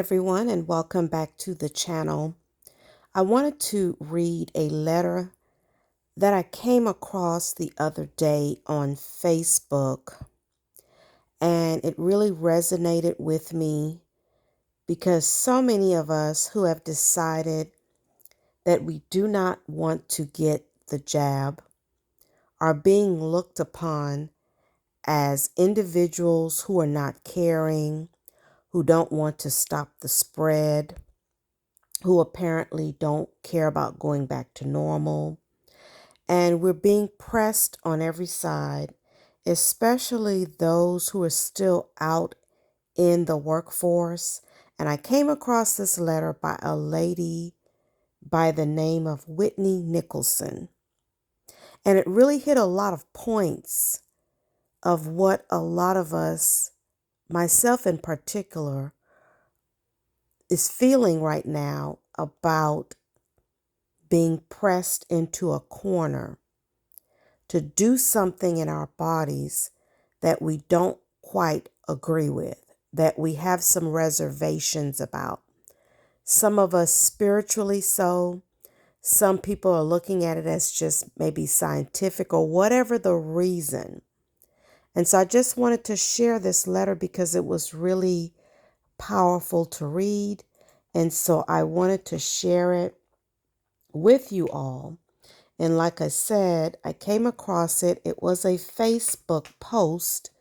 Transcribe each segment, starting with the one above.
everyone, and welcome back to the channel. I wanted to read a letter that I came across the other day on Facebook, and it really resonated with me because so many of us who have decided that we do not want to get the jab are being looked upon as individuals who are not caring, who don't want to stop the spread, who apparently don't care about going back to normal. And we're being pressed on every side, especially those who are still out in the workforce. And I came across this letter by a lady by the name of Whitney Nicholson. And it really hit a lot of points of what a lot of us, myself in particular, is feeling right now about being pressed into a corner to do something in our bodies that we don't quite agree with, that we have some reservations about. Some of us spiritually so. Some people are looking at it as just maybe scientific or whatever the reason. And so I just wanted to share this letter because it was really powerful to read. And so I wanted to share it with you all. And like I said, I came across it. It was a Facebook post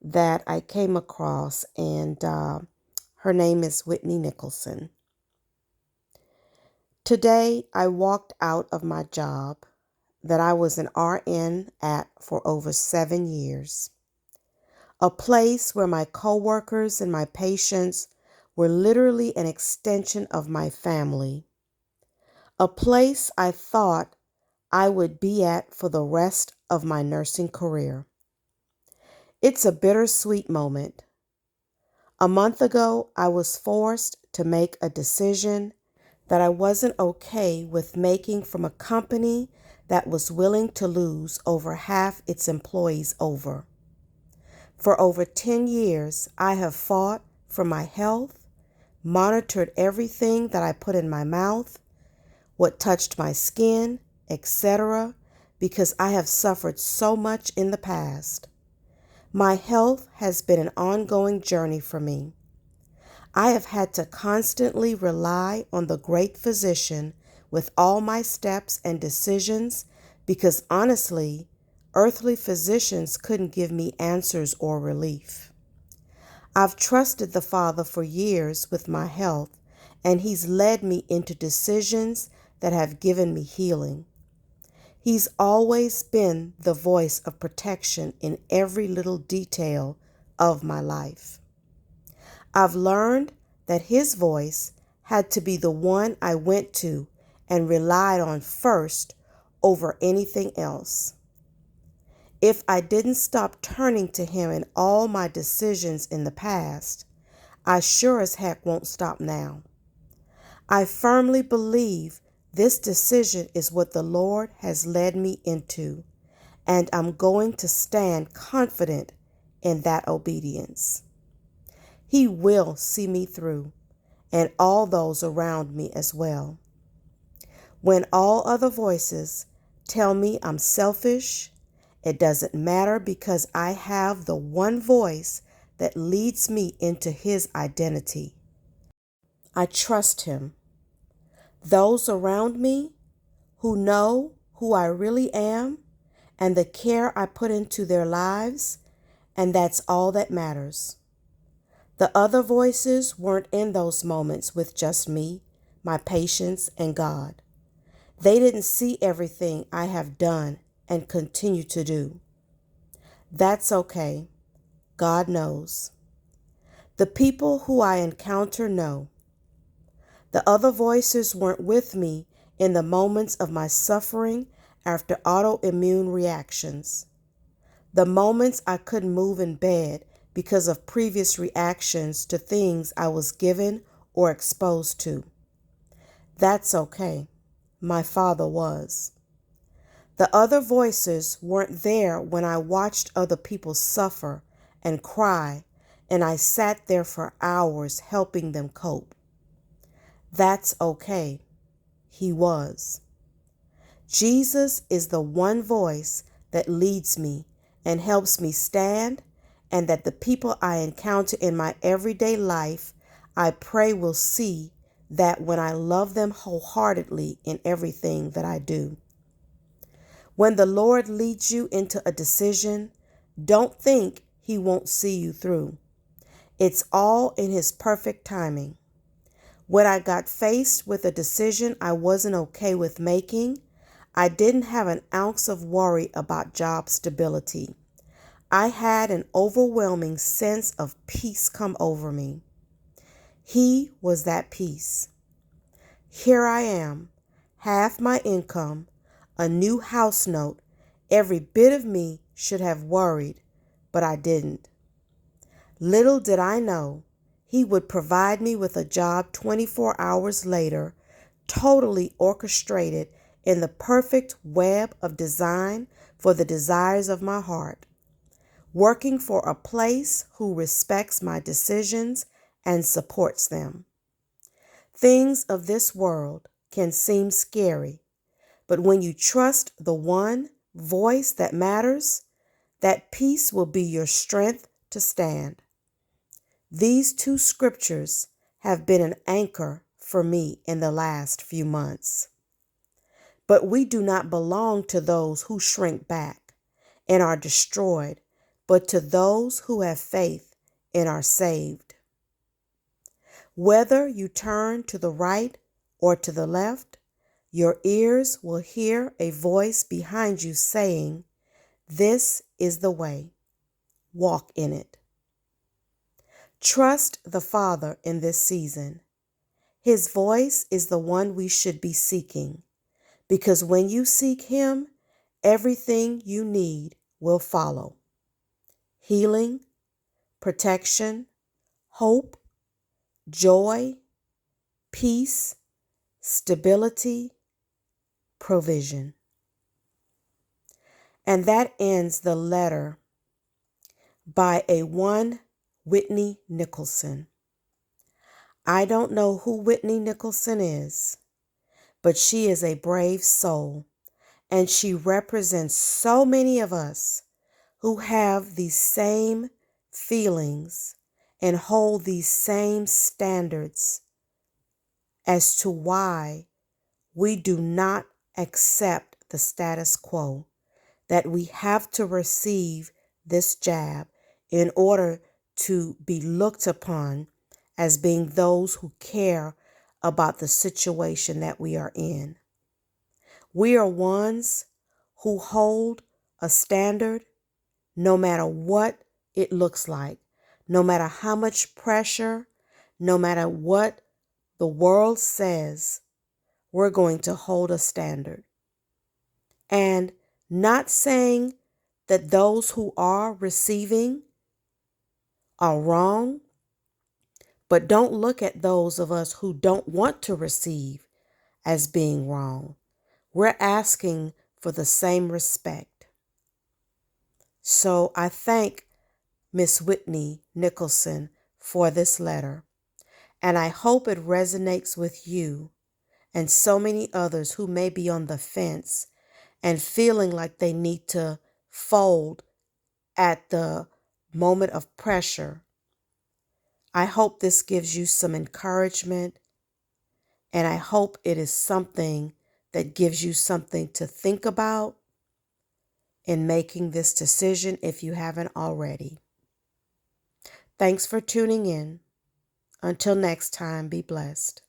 that I came across, and her name is Whitney Nicholson. Today, I walked out of my job that I was an RN at for over 7 years, a place where my coworkers and my patients were literally an extension of my family, a place I thought I would be at for the rest of my nursing career. It's a bittersweet moment. A month ago, I was forced to make a decision that I wasn't okay with making from a company that was willing to lose over half its employees over. For over 10 years, I have fought for my health, monitored everything that I put in my mouth, what touched my skin, etc., because I have suffered so much in the past. My health has been an ongoing journey for me. I have had to constantly rely on the great physician with all my steps and decisions because honestly, earthly physicians couldn't give me answers or relief. I've trusted the Father for years with my health, and He's led me into decisions that have given me healing. He's always been the voice of protection in every little detail of my life. I've learned that His voice had to be the one I went to and relied on first over anything else. If I didn't stop turning to Him in all my decisions in the past, I sure as heck won't stop now. I firmly believe this decision is what the Lord has led me into, and I'm going to stand confident in that obedience. He will see me through, and all those around me as well. When all other voices tell me I'm selfish, it doesn't matter because I have the one voice that leads me into His identity. I trust Him. Those around me who know who I really am and the care I put into their lives, and that's all that matters. The other voices weren't in those moments with just me, my patients, and God. They didn't see everything I have done and continue to do. That's okay. God knows. The people who I encounter know. The other voices weren't with me in the moments of my suffering after autoimmune reactions. The moments I couldn't move in bed because of previous reactions to things I was given or exposed to. That's okay. My Father was. The other voices weren't there when I watched other people suffer and cry and I sat there for hours helping them cope. That's okay. He was. Jesus is the one voice that leads me and helps me stand, and that the people I encounter in my everyday life, I pray will see that when I love them wholeheartedly in everything that I do. When the Lord leads you into a decision, don't think He won't see you through. It's all in His perfect timing. When I got faced with a decision I wasn't okay with making, I didn't have an ounce of worry about job stability. I had an overwhelming sense of peace come over me. He was that peace. Here I am, half my income, a new house note. Every bit of me should have worried, but I didn't. Little did I know He would provide me with a job 24 hours later, totally orchestrated in the perfect web of design for the desires of my heart, working for a place who respects my decisions and supports them. Things of this world can seem scary, but when you trust the one voice that matters, that peace will be your strength to stand. These two scriptures have been an anchor for me in the last few months. But we do not belong to those who shrink back and are destroyed, but to those who have faith and are saved. Whether you turn to the right or to the left, your ears will hear a voice behind you saying, "This is the way. Walk in it." Trust the Father in this season. His voice is the one we should be seeking, because when you seek Him, everything you need will follow. Healing, protection, hope, joy, peace, stability, provision. And that ends the letter by a one Whitney Nicholson. I don't know who Whitney Nicholson is, but she is a brave soul, and she represents so many of us who have these same feelings and hold these same standards as to why we do not accept the status quo, that we have to receive this jab in order to be looked upon as being those who care about the situation that we are in. We are ones who hold a standard no matter what it looks like, no matter how much pressure, no matter what the world says, we're going to hold a standard. And not saying that those who are receiving are wrong, but don't look at those of us who don't want to receive as being wrong. We're asking for the same respect. So I thank Miss Whitney Nicholson for this letter, and I hope it resonates with you and so many others who may be on the fence and feeling like they need to fold at the moment of pressure. I hope this gives you some encouragement, and I hope it is something that gives you something to think about in making this decision if you haven't already. Thanks for tuning in. Until next time, be blessed.